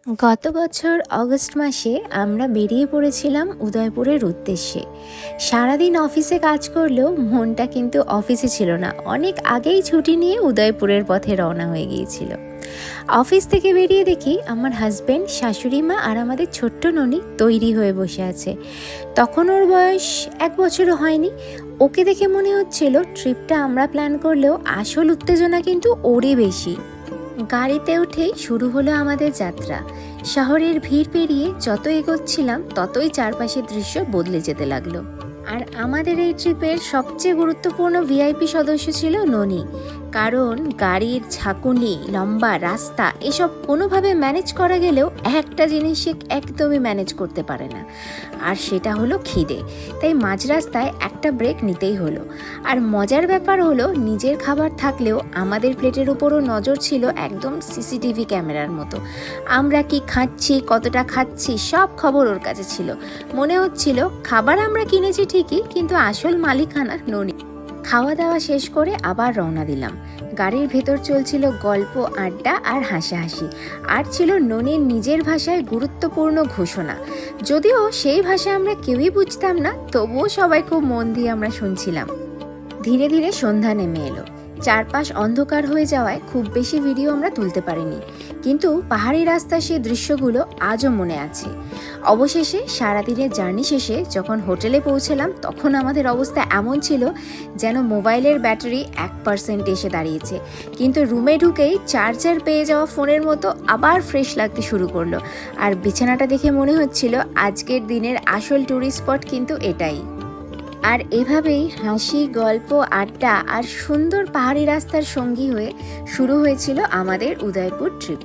গত বছর অগস্ট মাসে আমরা বেরিয়ে পড়েছিলাম উদয়পুরের উদ্দেশ্যে। সারাদিন অফিসে কাজ করলেও মনটা কিন্তু অফিসে ছিল না। অনেক আগেই ছুটি নিয়ে উদয়পুরের পথে রওনা হয়ে গিয়েছিল। অফিস থেকে বেরিয়ে দেখি আমার হাজব্যান্ড, শাশুড়ি মা আর আমাদের ছোট্ট ননি তৈরি হয়ে বসে আছে। তখন ওর বয়স 1 বছরও হয়নি। ওকে দেখে মনে হচ্ছিল ট্রিপটা আমরা প্ল্যান করলেও আসল উত্তেজনা কিন্তু ওরই বেশি। গাড়িতে উঠেই শুরু হলো আমাদের যাত্রা। শহরের ভিড় পেরিয়ে যত এগোচ্ছিলাম ততই চারপাশের দৃশ্য বদলে যেতে লাগলো। আর আমাদের এই ট্রিপের সবচেয়ে গুরুত্বপূর্ণ ভিআইপি সদস্য ছিল ননি। কারণ গাড়ির ঝাঁকুনি, লম্বা রাস্তা এসব কোনোভাবে ম্যানেজ করা গেলেও একটা জিনিস সে একদমই ম্যানেজ করতে পারে না, আর সেটা হলো খিদে। তাই মাঝ রাস্তায় একটা ব্রেক নিতেই হলো। আর মজার ব্যাপার হলো, নিজের খাবার থাকলেও আমাদের প্লেটের উপরও নজর ছিল একদম সিসিটিভি ক্যামেরার মতো। আমরা কি খাচ্ছি, কতটা খাচ্ছি, সব খবর ওর কাছে ছিল। মনে হচ্ছিল খাবার আমরা কিনেছি ঠিকই, কিন্তু আসল মালিকানা ননি। খাওয়া দাওয়া শেষ করে আবার রওনা দিলাম। গাড়ির ভেতর চলছিল গল্প, আড্ডা আর হাসাহাসি। আর ছিল ননির নিজের ভাষায় গুরুত্বপূর্ণ ঘোষণা। যদিও সেই ভাষা আমরা কেউই বুঝতাম না, তবুও সবাই খুব মন দিয়ে আমরা শুনছিলাম। ধীরে ধীরে সন্ধ্যা নেমে এলো। চারপাশ অন্ধকার হয়ে যাওয়ায় খুব বেশি ভিডিও আমরা তুলতে পারিনি, কিন্তু পাহাড়ি রাস্তার সেই দৃশ্যগুলো আজও মনে আছে। অবশেষে সারাদিনের জার্নি শেষে যখন হোটেলে পৌঁছলাম, তখন আমাদের অবস্থা এমন ছিল যেন মোবাইলের ব্যাটারি 1% এসে দাঁড়িয়েছে। কিন্তু রুমে ঢুকেই চার্জার পেয়ে যাওয়া ফোনের মতো আবার ফ্রেশ লাগতে শুরু করলো। আর বিছানাটা দেখে মনে হচ্ছিল আজকের দিনের আসল ট্যুরিস্ট স্পট কিন্তু এটাই। আর এভাবেই হাসি, গল্প, আড্ডা আর সুন্দর পাহাড়ি রাস্তার সঙ্গী হয়ে শুরু হয়েছিল আমাদের উদয়পুর ট্রিপ।